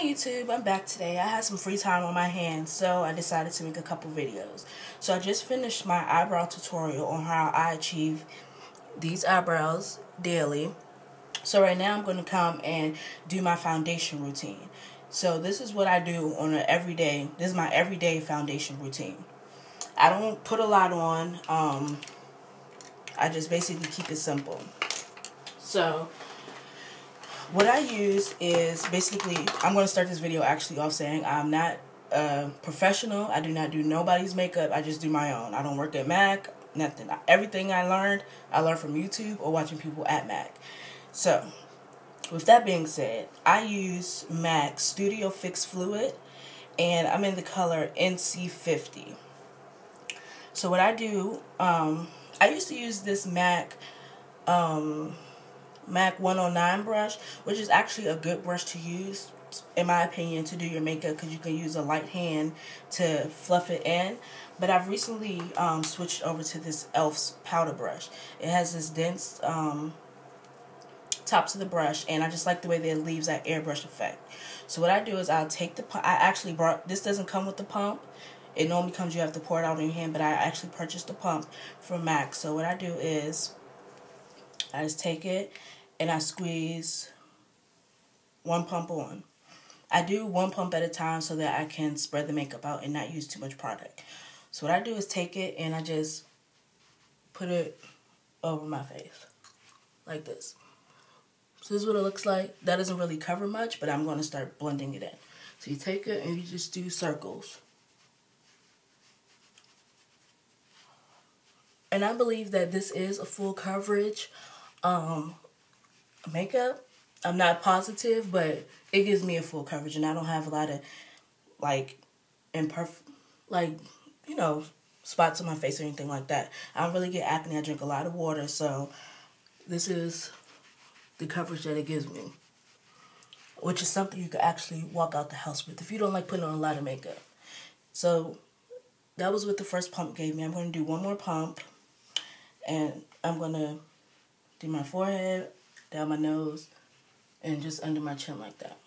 Hi YouTube, I'm back today. I had some free time on my hands, so I decided to make a couple videos. So I just finished my eyebrow tutorial on how I achieve these eyebrows daily. So right now I'm going to come and do my foundation routine. So this is what I do on an everyday, this is my everyday foundation routine. I don't put a lot on, I just basically keep it simple. So what I use is basically, I'm going to start this video actually off saying I'm not a professional. I do not do nobody's makeup. I just do my own. I don't work at MAC, nothing. Everything I learned from YouTube or watching people at MAC. So, with that being said, I use MAC Studio Fix Fluid, and I'm in the color NC50. So what I do, I used to use this MAC 109 brush, which is actually a good brush to use, in my opinion, to do your makeup, because you can use a light hand to fluff it in. But I've recently switched over to this e.l.f.'s powder brush. It has this dense top to the brush, and I just like the way that it leaves that airbrush effect. So what I do is I'll take the pump. I actually brought, this doesn't come with the pump. It normally comes, you have to pour it out in your hand, but I actually purchased the pump from MAC. So what I do is I just take it and I squeeze one pump on. I do one pump at a time so that I can spread the makeup out and not use too much product. So what I do is take it and I just put it over my face like this. So this is what it looks like. That doesn't really cover much, but I'm going to start blending it in. So you take it and you just do circles. And I believe that this is a full coverage makeup. I'm not positive, but it gives me a full coverage, and I don't have a lot of imperfect, spots on my face or anything like that. I don't really get acne. I drink a lot of water, so this is the coverage that it gives me, which is something you could actually walk out the house with if you don't like putting on a lot of makeup. So that was what the first pump gave me. I'm going to do one more pump, and I'm going to do my forehead, down my nose, and just under my chin like that.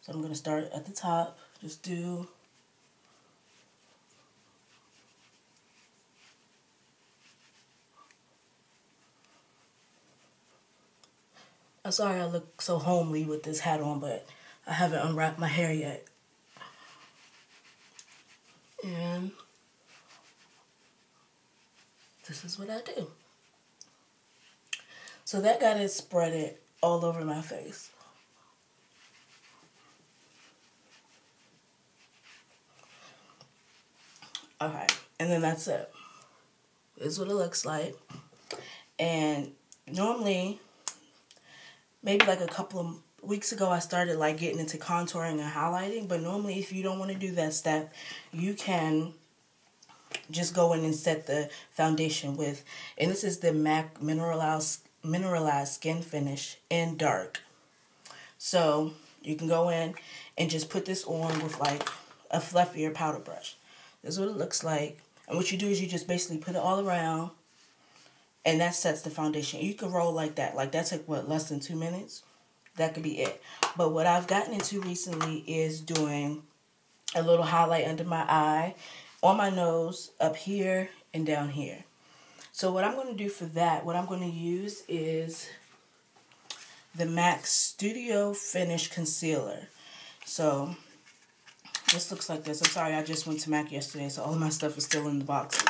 So I'm going to start at the top, just do I'm sorry I look so homely with this hat on, but I haven't unwrapped my hair yet. And this is what I do. So that got it spread it all over my face. Okay, and then that's it. This is what it looks like. And normally, maybe like a couple of weeks ago, I started getting into contouring and highlighting. But normally, if you don't want to do that step, you can just go in and set the foundation with, and this is the MAC mineralized skin finish in dark. So you can go in and just put this on with a fluffier powder brush. This is what it looks like. And what you do is you just basically put it all around, and that sets the foundation. You can roll like that. That took, what, less than 2 minutes? That could be it. But what I've gotten into recently is doing a little highlight under my eye, on my nose, up here, and down here. So what I'm going to do for that, what I'm going to use is the MAC Studio Finish Concealer. So this looks like this. I'm sorry, I just went to MAC yesterday, so all of my stuff is still in the boxes.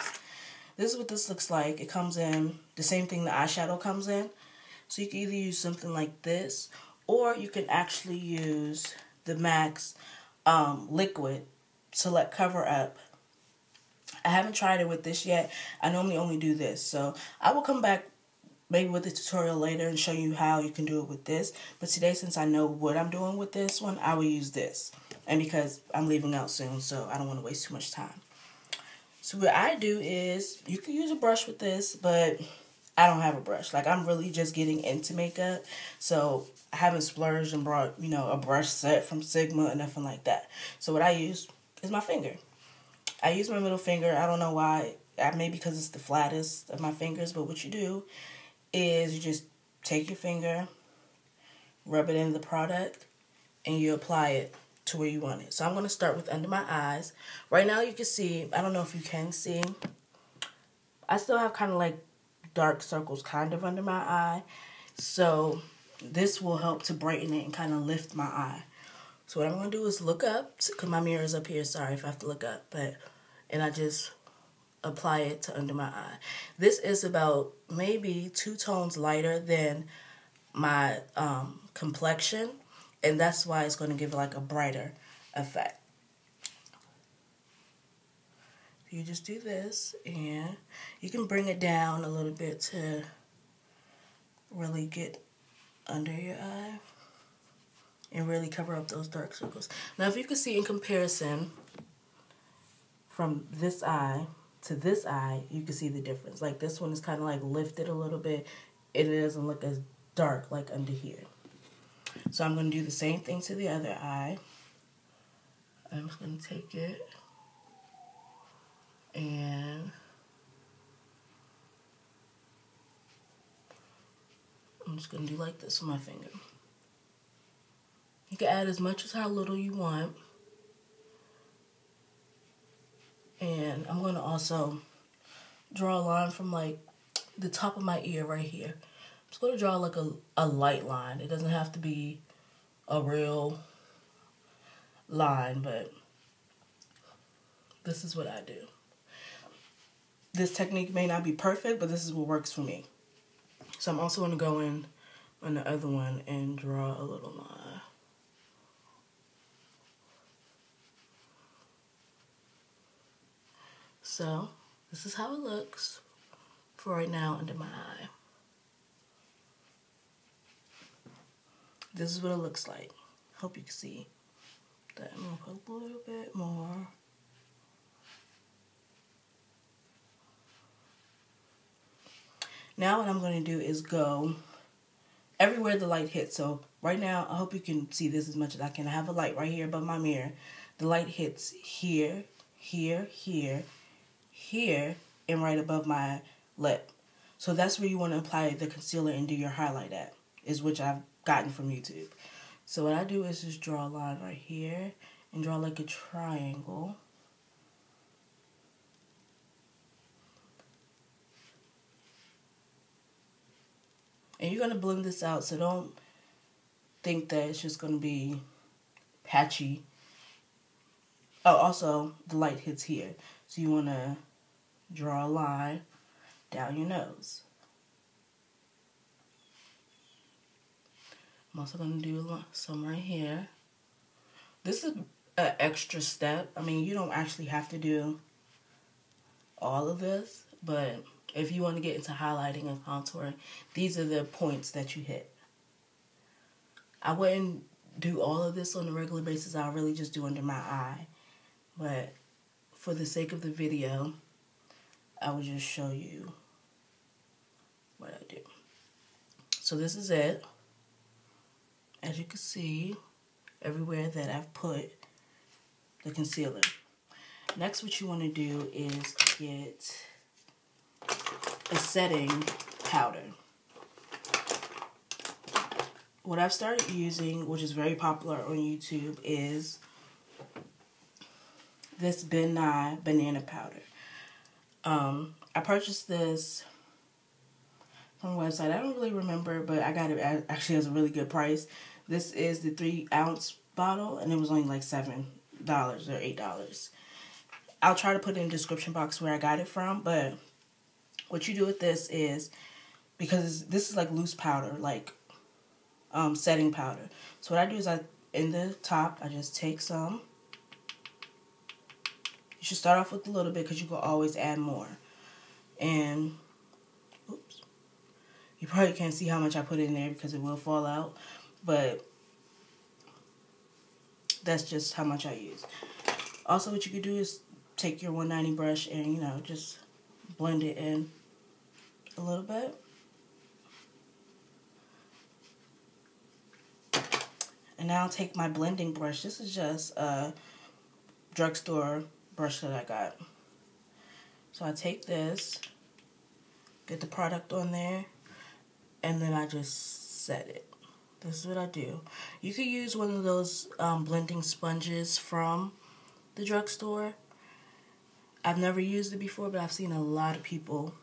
This is what this looks like. It comes in the same thing the eyeshadow comes in. So you can either use something like this, or you can actually use the MAC's liquid Select Cover Up. I haven't tried it with this yet. I normally only do this. So I will come back maybe with a tutorial later and show you how you can do it with this. But today, since I know what I'm doing with this one, I will use this. And because I'm leaving out soon, so I don't want to waste too much time. So what I do is, you can use a brush with this, but I don't have a brush. I'm really just getting into makeup, so I haven't splurged and brought, a brush set from Sigma or nothing like that. So what I use is my finger. I use my middle finger. I don't know why. Maybe because it's the flattest of my fingers, but what you do is you just take your finger, rub it in the product, and you apply it to where you want it. So I'm going to start with under my eyes. Right now you can see, I don't know if you can see, I still have kind of like dark circles kind of under my eye. So this will help to brighten it and kind of lift my eye. So what I'm going to do is look up, because my mirror is up here, sorry if I have to look up, and I just apply it to under my eye. This is about maybe 2 tones lighter than my complexion, and that's why it's going to give like a brighter effect. You just do this, and you can bring it down a little bit to really get under your eye and really cover up those dark circles. Now, if you can see in comparison from this eye to this eye, you can see the difference. Like this one is kind of like lifted a little bit. It doesn't look as dark like under here. So I'm going to do the same thing to the other eye. I'm just going to take it and I'm just going to do like this with my finger. You can add as much as how little you want. And I'm going to also draw a line from like the top of my ear right here. I'm just going to draw like a light line. It doesn't have to be a real line, but this is what I do. This technique may not be perfect, but this is what works for me. So I'm also going to go in on the other one and draw a little line. So this is how it looks for right now under my eye. This is what it looks like. Hope you can see that. I'm going to put a little bit more. Now what I'm going to do is go everywhere the light hits. So right now, I hope you can see this as much as I can. I have a light right here above my mirror. The light hits here, here, here, here, and right above my lip. So that's where you want to apply the concealer and do your highlight at, is which I've gotten from YouTube. So what I do is just draw a line right here and draw like a triangle. And you're going to blend this out, so don't think that it's just going to be patchy. Oh, also, the light hits here. So you want to draw a line down your nose. I'm also going to do some right here. This is an extra step. I mean, you don't actually have to do all of this, but if you want to get into highlighting and contouring, these are the points that you hit. I wouldn't do all of this on a regular basis. I'll really just do under my eye. But for the sake of the video, I will just show you what I do. So this is it. As you can see, everywhere that I've put the concealer. Next, what you want to do is get a setting powder. What I've started using, which is very popular on YouTube, is this ebony banana powder. I purchased this from a website. I don't really remember, but I got it actually as a really good price. This is the 3-ounce bottle, and it was only like $7 or $8. I'll try to put it in the description box where I got it from, but what you do with this is, because this is like loose powder, like setting powder. So what I do is in the top, I just take some. You should start off with a little bit because you can always add more. And, oops, you probably can't see how much I put in there because it will fall out, but that's just how much I use. Also, what you could do is take your 190 brush and, you know, just blend it in a little bit. And now I'll take my blending brush. This is just a drugstore brush that I got. So I take this, get the product on there, and then I just set it. this is what I do. You could use one of those blending sponges from the drugstore. I've never used it before, but I've seen a lot of people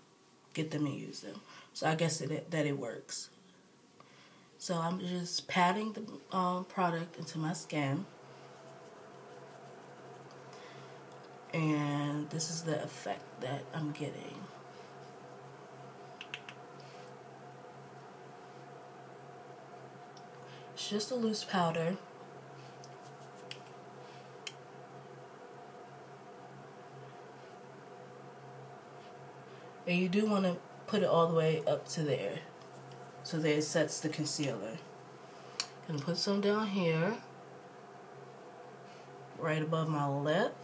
get them and use them. So I guess that it works. So I'm just patting the product into my skin. And this is the effect that I'm getting. It's just a loose powder. And you do want to put it all the way up to there, so that it sets the concealer. Gonna put some down here, right above my lip.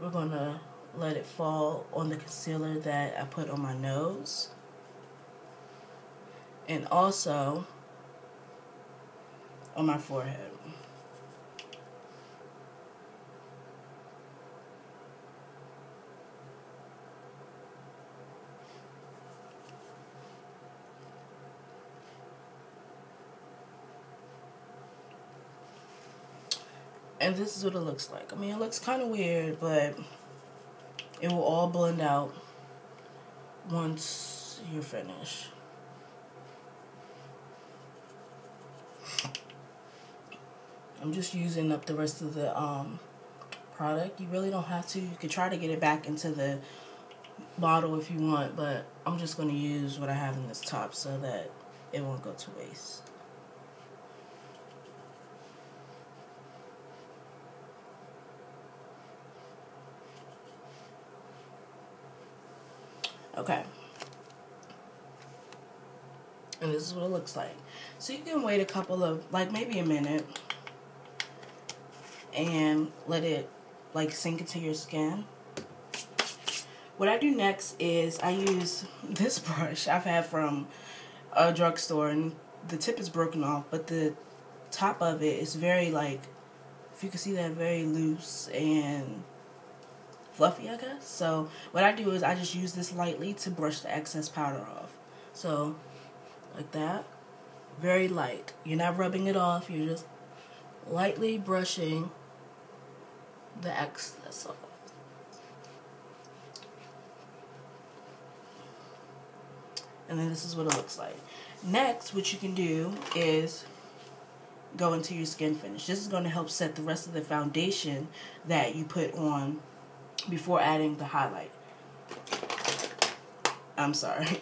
We're gonna let it fall on the concealer that I put on my nose. And also on my forehead. And this is what it looks like. I mean, it looks kind of weird, but it will all blend out once you're finished. I'm just using up the rest of the product. You really don't have to. You could try to get it back into the bottle if you want, but I'm just going to use what I have in this top so that it won't go to waste. Okay. And this is what it looks like. So you can wait a couple of, like maybe a minute, and let it like sink into your skin. What I do next is I use this brush I've had from a drugstore, and the tip is broken off, but the top of it is very, like, if you can see that, very loose and fluffy, I guess. So what I do is I just use this lightly to brush the excess powder off. So like that, very light. You're not rubbing it off, you're just lightly brushing the excess off. And then this is what it looks like. Next, what you can do is go into your skin finish. This is going to help set the rest of the foundation that you put on before adding the highlight. I'm sorry.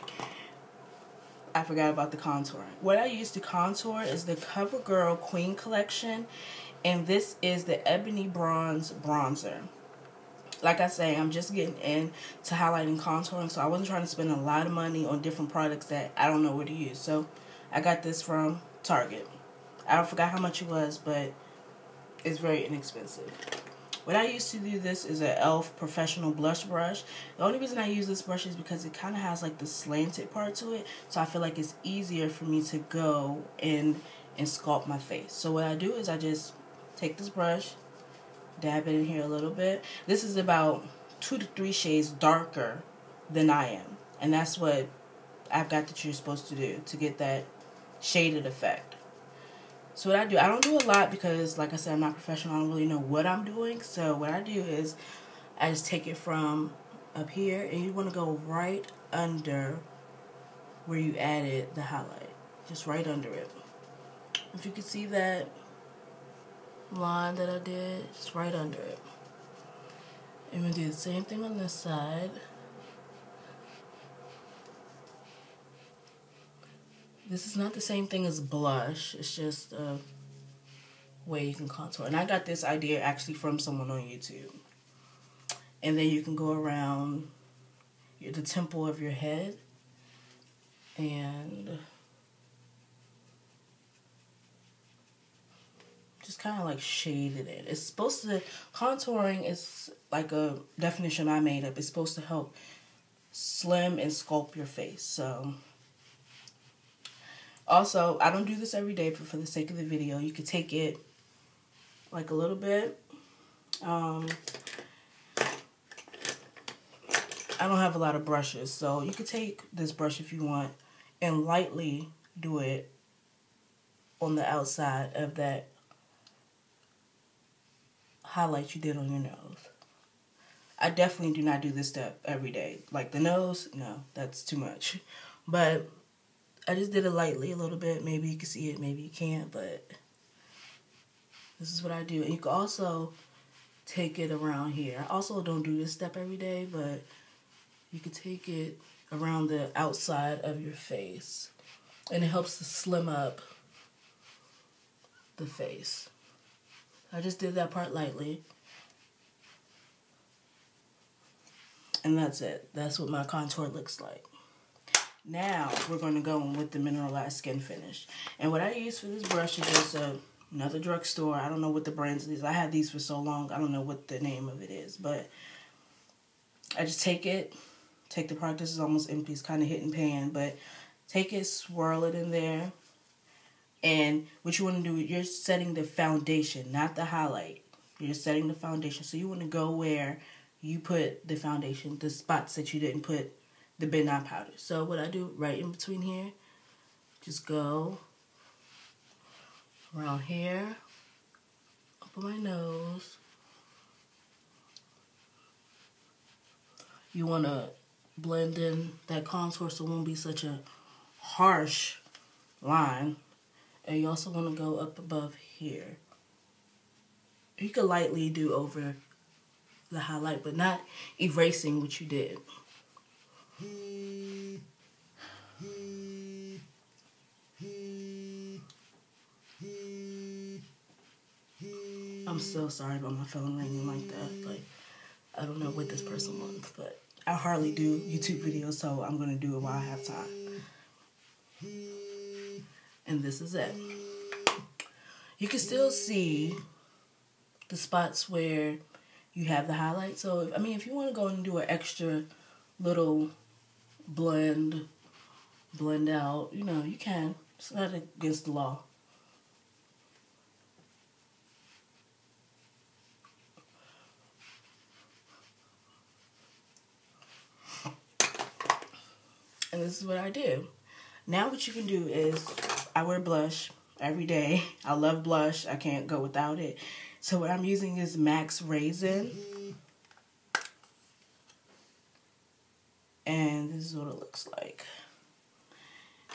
I forgot about the contouring. What I use to contour is the CoverGirl Queen Collection, and this is the Ebony Bronze Bronzer. Like I say, I'm just getting into highlighting, contouring, so I wasn't trying to spend a lot of money on different products that I don't know where to use. So I got this from Target. I forgot how much it was, but it's very inexpensive. What I used to do this is an e.l.f. professional blush brush. The only reason I use this brush is because it kind of has like the slanted part to it, so I feel like it's easier for me to go in and sculpt my face. So what I do is I just take this brush, dab it in here a little bit. This is about 2 to 3 shades darker than I am, and that's what I've got that you're supposed to do to get that shaded effect. So what I do, I don't do a lot because, like I said, I'm not professional. I don't really know what I'm doing. So what I do is I just take it from up here, and you want to go right under where you added the highlight. Just right under it. If you can see that line that I did, just right under it. And we'll do the same thing on this side. This is not the same thing as blush. It's just a way you can contour. And I got this idea actually from someone on YouTube. And then you can go around the temple of your head and just kind of like shade it in. It's supposed to, contouring is like a definition I made up. It's supposed to help slim and sculpt your face. So also, I don't do this every day, but for the sake of the video, you could take it like a little bit. I don't have a lot of brushes, so you could take this brush if you want and lightly do it on the outside of that highlight you did on your nose. I definitely do not do this step every day. Like the nose, no, that's too much. But I just did it lightly a little bit. Maybe you can see it, maybe you can't, but this is what I do. And you can also take it around here. I also don't do this step every day, but you can take it around the outside of your face. And it helps to slim up the face. I just did that part lightly. And that's it. That's what my contour looks like. Now, we're going to go in with the mineralized skin finish. And what I use for this brush is just another drugstore. I don't know what the brand is. I had these for so long, I don't know what the name of it is. But I just take the product. This is almost empty. It's kind of hit and pan. But take it, swirl it in there. And what you want to do, you're setting the foundation, not the highlight. You're setting the foundation. So you want to go where you put the foundation, the spots that you didn't put the benign powder. So what I do right in between here, just go around here, up on my nose. You want to blend in that contour so it won't be such a harsh line. And you also want to go up above here. You can lightly do over the highlight, but not erasing what you did. I'm so sorry about my phone ringing like that. Like, I don't know what this person wants, but I hardly do YouTube videos, so I'm going to do it while I have time. And this is it. You can still see the spots where you have the highlight. So, if you want to go and do an extra little blend out, you can. It's not against the law. And this is what I do. Now what you can do is, I wear blush every day. I love blush. I can't go without it. So what I'm using is MAC's Raisin. And this is what it looks like.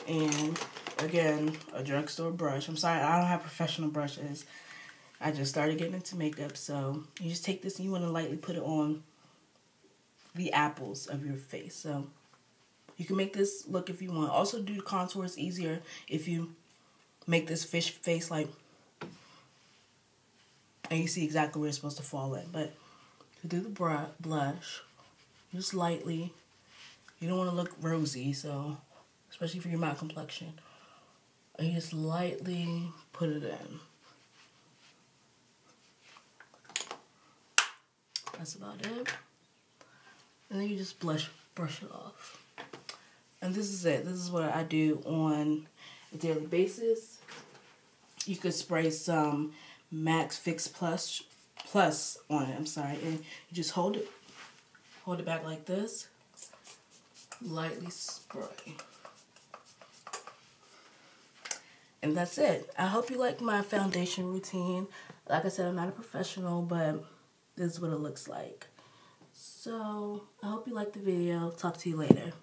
And again, a drugstore brush. I'm sorry, I don't have professional brushes. I just started getting into makeup. So you just take this and you want to lightly put it on the apples of your face. So you can make this look if you want. Also do the contours easier if you make this fish face like, and you see exactly where it's supposed to fall in. But to do the blush, just lightly. You don't want to look rosy, so especially for your matte complexion. And you just lightly put it in. That's about it. And then you just brush it off. And this is it. This is what I do on a daily basis. You could spray some MAC's Fix Plus on it. I'm sorry, and you just hold it back like this. Lightly spray. And that's it. I hope you like my foundation routine. Like I said, I'm not a professional, but this is what it looks like. So, I hope you liked the video. Talk to you later.